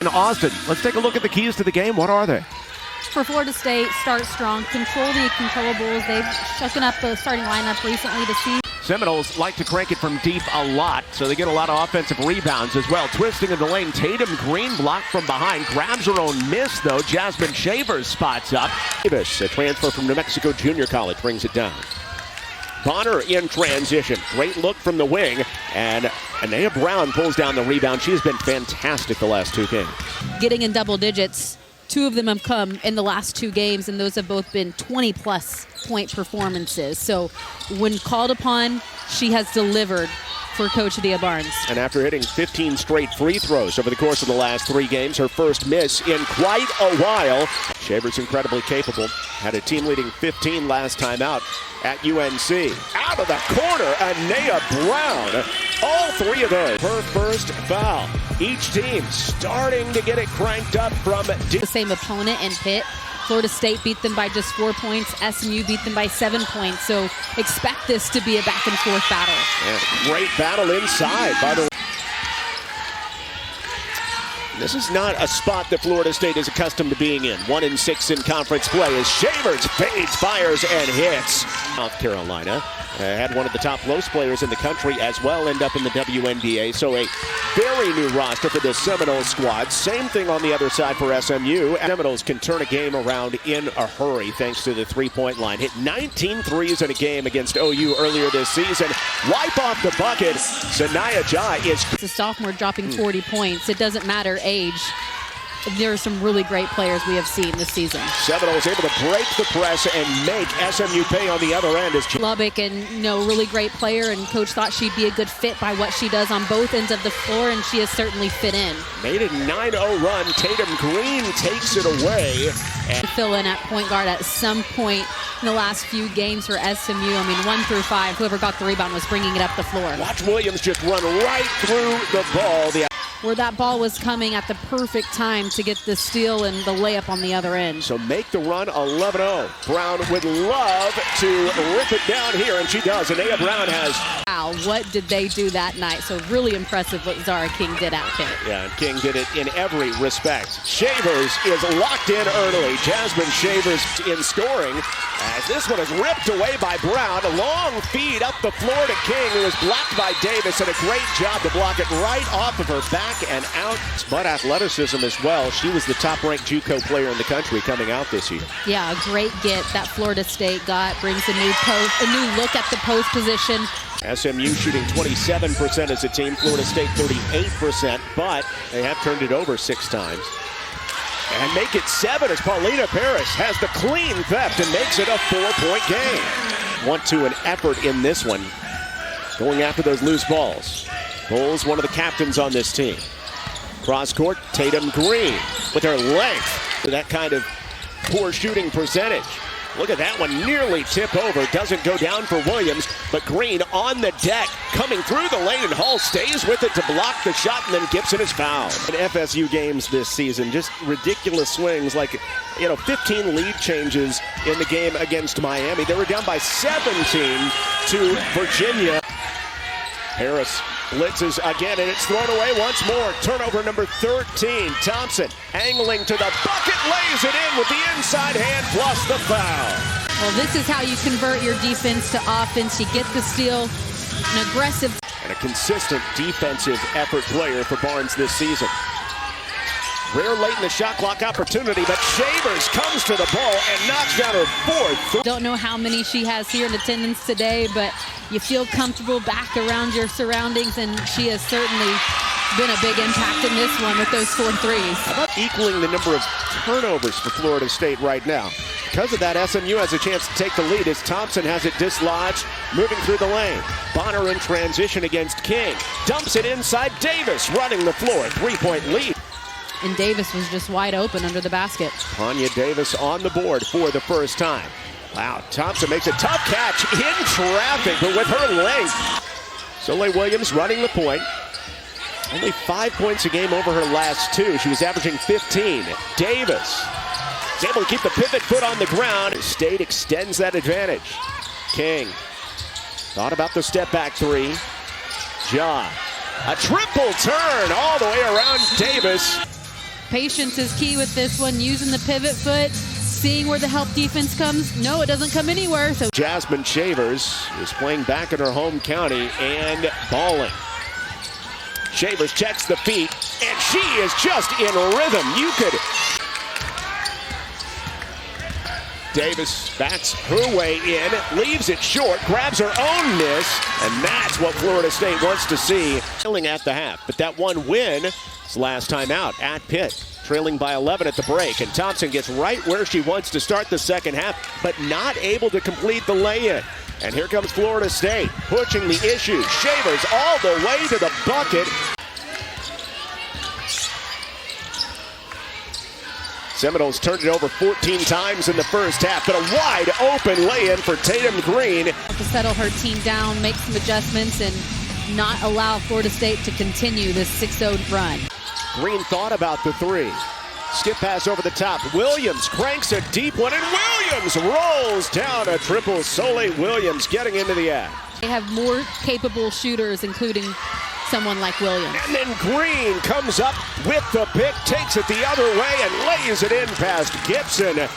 In Austin, let's take a look at the keys to the game. What are they? For Florida State, start strong, control the controllables. They've shaken up the starting lineup recently to see. Seminoles like to crank it from deep a lot, so they get a lot of offensive rebounds as well. Twisting in the lane, Tatum Green blocked from behind, grabs her own miss though. Jasmine Shavers spots up. Davis, a transfer from New Mexico Junior College, brings it down. Bonner in transition. Great look from the wing, and Sahnya Brown pulls down the rebound. She's been fantastic the last two games. Getting in double digits. Two of them have come in the last two games, and those have both been 20-plus point performances. So when called upon, she has delivered for Coach Adia Barnes. And after hitting 15 straight free throws over the course of the last three games, her first miss in quite a while. Shavers incredibly capable. Had a team-leading 15 last time out at UNC. Out of the corner, Sahnya Brown. All three of those. Her first foul. Each team starting to get it cranked up from the same opponent in Pitt. Florida State beat them by just 4 points. SMU beat them by 7 points. So expect this to be a back and forth battle. And great battle inside, by the way. This is not a spot that Florida State is accustomed to being in. 1-6 in conference play as Shavers fades, fires, and hits. South Carolina had one of the top post players in the country as well, end up in the WNBA. So a very new roster for the Seminoles squad. Same thing on the other side for SMU. Seminoles can turn a game around in a hurry thanks to the three-point line. Hit 19 threes in a game against OU earlier this season. Wipe off the bucket. Sahnya Jah is... It's a sophomore dropping 40 points. It doesn't matter age. There are some really great players we have seen this season. Seminoles able to break the press and make SMU pay on the other end. Lubbock, and really great player, and coach thought she'd be a good fit by what she does on both ends of the floor, and she has certainly fit in. Made a 9-0 run. Tatum Green takes it away. And fill in at point guard at some point in the last few games for SMU. I mean, 1 through 5, whoever got the rebound was bringing it up the floor. Watch Williams just run right through the ball. Where that ball was coming at the perfect time to get the steal and the layup on the other end. So make the run 11-0. Brown would love to rip it down here, and she does. Sahnya Brown has... Wow, what did they do that night? So really impressive what Zara King did out there. Yeah, and King did it in every respect. Shavers is locked in early. Jasmine Shavers in scoring as this one is ripped away by Brown. A long feed up the floor to King, who was blocked by Davis, and a great job to block it right off of her back and out. But athleticism as well. She was the top-ranked JUCO player in the country coming out this year. Yeah, a great get that Florida State got. Brings a new look at the post position. SMU shooting 27% as a team. Florida State 38%, but they have turned it over 6 times. And make it 7 as Paulina Paris has the clean theft and makes it a 4-point game. Want to an effort in this one. Going after those loose balls. Noles, one of the captains on this team. Cross court, Tatum Green with her length. That kind of poor shooting percentage. Look at that one, nearly tip over. Doesn't go down for Williams, but Green on the deck, coming through the lane, and Hall stays with it to block the shot, and then Gibson is fouled. In FSU games this season, just ridiculous swings, like 15 lead changes in the game against Miami. They were down by 17 to Virginia. Harris blitzes again, and it's thrown away once more. Turnover number 13. Thompson angling to the bucket, lays it in with the inside hand plus the foul. Well, this is how you convert your defense to offense. You get the steal, an aggressive. And a consistent defensive effort player for Barnes this season. Rare late in the shot clock opportunity, but Shavers comes to the ball and knocks down her 4th. Don't know how many she has here in attendance today, but you feel comfortable back around your surroundings, and she has certainly been a big impact in this one with those 4 threes. Equaling the number of turnovers for Florida State right now. Because of that, SMU has a chance to take the lead as Thompson has it dislodged, moving through the lane. Bonner in transition against King. Dumps it inside. Davis running the floor. 3-point lead. And Davis was just wide open under the basket. Pania Davis on the board for the first time. Wow, Thompson makes a tough catch in traffic, but with her length. Soleil Williams running the point. Only 5 points a game over her last 2. She was averaging 15. Davis is able to keep the pivot foot on the ground. State extends that advantage. King thought about the step back 3. Jah, a triple turn all the way around Davis. Patience is key with this one, using the pivot foot, seeing where the help defense comes. No, it doesn't come anywhere. So Jasmine Shavers is playing back in her home county and balling. Shavers checks the feet, and she is just in rhythm. You could. Davis backs her way in, leaves it short, grabs her own miss, and that's what Florida State wants to see. Trailing at the half, but that one win is last time out at Pitt. Trailing by 11 at the break, and Thompson gets right where she wants to start the second half, but not able to complete the lay-in. And here comes Florida State, pushing the issue. Shavers all the way to the bucket. Seminoles turned it over 14 times in the first half, but a wide open lay-in for Tatum Green. To settle her team down, make some adjustments, and not allow Florida State to continue this 6-0 run. Green thought about the three. Skip pass over the top. Williams cranks a deep one, and Williams rolls down a triple. Soleil Williams getting into the act. They have more capable shooters, including someone like Williams. And then Green comes up with the pick, takes it the other way, and lays it in past Gibson.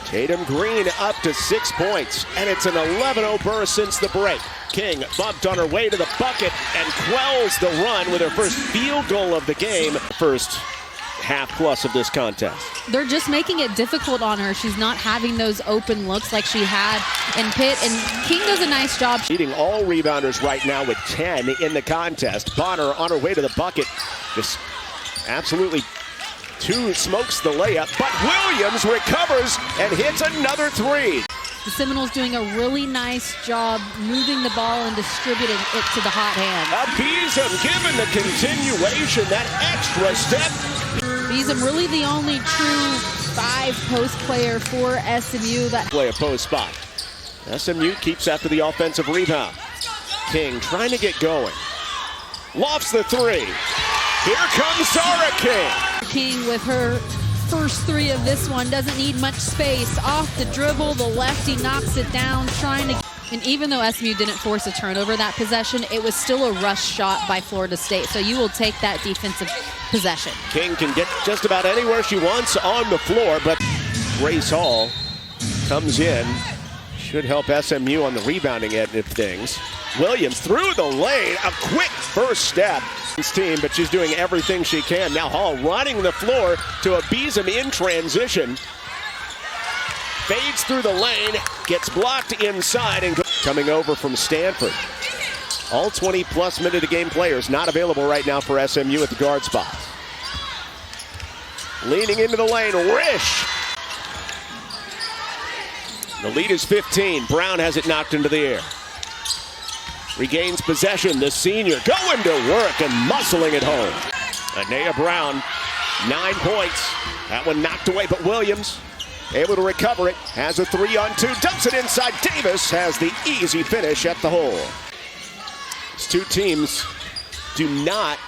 Tatum Green up to 6 points, and it's an 11-0 burst since the break. King bumped on her way to the bucket and quells the run with her first field goal of the game. First half plus of this contest. They're just making it difficult on her. She's not having those open looks like she had in Pitt, and King does a nice job. Leading all rebounders right now with 10 in the contest. Bonner on her way to the bucket. Just absolutely smokes the layup, but Williams recovers and hits another three. The Seminoles doing a really nice job moving the ball and distributing it to the hot hand. Beeson given the continuation, that extra step. Beeson really the only true 5-post player for SMU. That play a post spot. SMU keeps after the offensive rebound. King trying to get going. Lofts the three. Here comes Zara King. King with her first three of this one, doesn't need much space. Off the dribble, the lefty knocks it down, trying to. And even though SMU didn't force a turnover that possession, it was still a rush shot by Florida State. So you will take that defensive possession. King can get just about anywhere she wants on the floor, but Grace Hall comes in. Should help SMU on the rebounding end of things. Williams through the lane, a quick first step. Team, but she's doing everything she can. Now Hall running the floor to a Beeson in transition. Fades through the lane, gets blocked inside, and coming over from Stanford. All 20-plus minute-a-game players not available right now for SMU at the guard spot. Leaning into the lane, Risch. The lead is 15. Brown has it knocked into the air. Regains possession, the senior going to work and muscling it home. Anaya Brown, 9 points. That one knocked away, but Williams able to recover it. Has a 3-on-2, dumps it inside. Davis has the easy finish at the hole. These two teams do not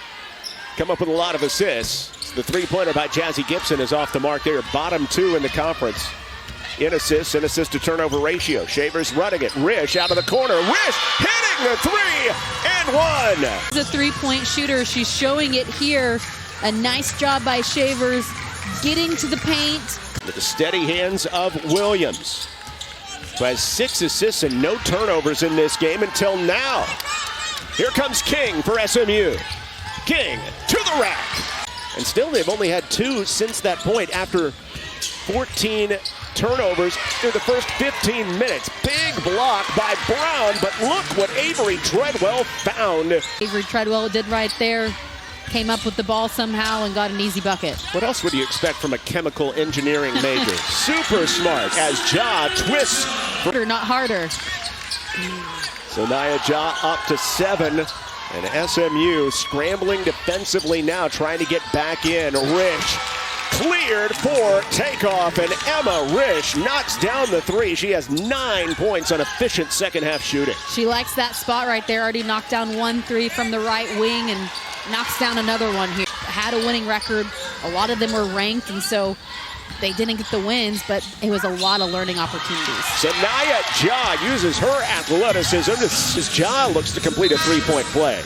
come up with a lot of assists. The three-pointer by Jazzy Gibson is off the mark. They are bottom 2 in the conference in assists and assist-to-turnover ratio. Shavers running it. Risch out of the corner. Risch hitting the three and one. She's a three-point shooter. She's showing it here. A nice job by Shavers getting to the paint. With the steady hands of Williams, who has 6 assists and no turnovers in this game until now. Here comes King for SMU. King to the rack. And still they've only had 2 since that point after 14 turnovers through the first 15 minutes. Big block by Brown, but look what Avery Treadwell found. Avery Treadwell did right there. Came up with the ball somehow and got an easy bucket. What else would you expect from a chemical engineering major? Super smart as Jah twists. Not harder. Sahnya Jah up to 7. And SMU scrambling defensively now, trying to get back in. Risch cleared for takeoff, and Emma Risch knocks down the three. She has 9 points on efficient second half shooting. She likes that spot right there. Already knocked down 1 3 from the right wing and knocks down another one here. Had a winning record. A lot of them were ranked, and so they didn't get the wins, but it was a lot of learning opportunities. Sahnya Jah uses her athleticism as Jah looks to complete a three-point play.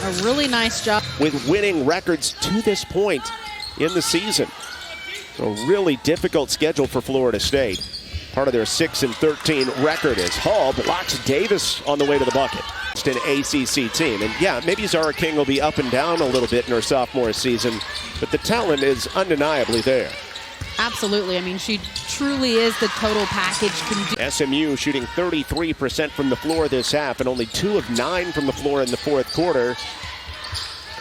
A really nice job. With winning records to this point in the season. A really difficult schedule for Florida State. Part of their 6-13 record is Hall blocks Davis on the way to the bucket. It's an ACC team. And yeah, maybe Zara King will be up and down a little bit in her sophomore season, but the talent is undeniably there. Absolutely. I mean, she truly is the total package. SMU shooting 33% from the floor this half and only 2 of 9 from the floor in the fourth quarter.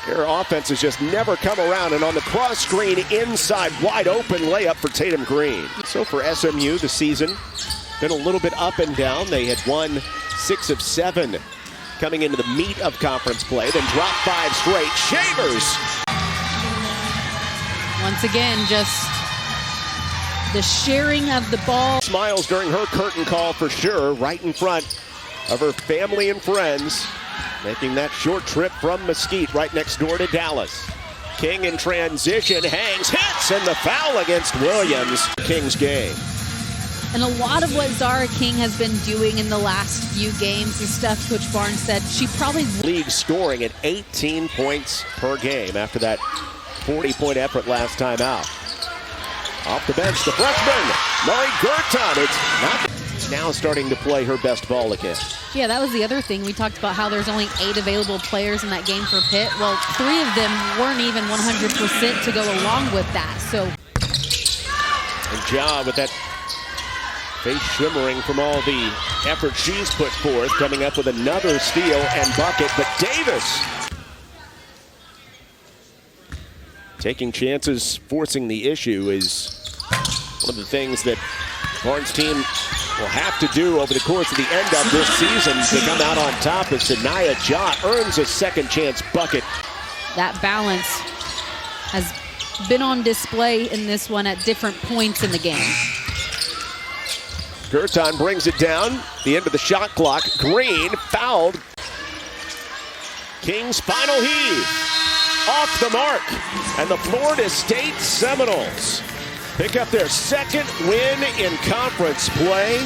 Their offense has just never come around, and on the cross screen inside, wide open layup for Tatum Green. So for SMU, the season been a little bit up and down. They had won 6 of 7 coming into the meat of conference play, then dropped 5 straight. Shavers! Once again, just the sharing of the ball. Smiles during her curtain call for sure, right in front of her family and friends. Making that short trip from Mesquite right next door to Dallas. King in transition, hangs, hits, and the foul against Williams. King's game. And a lot of what Zara King has been doing in the last few games is stuff Coach Barnes said she probably... League scoring at 18 points per game after that 40-point effort last time out. Off the bench, the freshman, Mari Gerton. It's not... Now starting to play her best ball again. Yeah, that was the other thing. We talked about how there's only 8 available players in that game for Pitt. Well, 3 of them weren't even 100% to go along with that. So, and Jah with that face shimmering from all the effort she's put forth, coming up with another steal and bucket. But Davis taking chances, forcing the issue is one of the things that Barnes' team will have to do over the course of the end of this season to come out on top as Sahnya Jah earns a second chance bucket. That balance has been on display in this one at different points in the game. Gerton brings it down, the end of the shot clock. Green fouled. King's final heave, off the mark, and the Florida State Seminoles pick up their second win in conference play.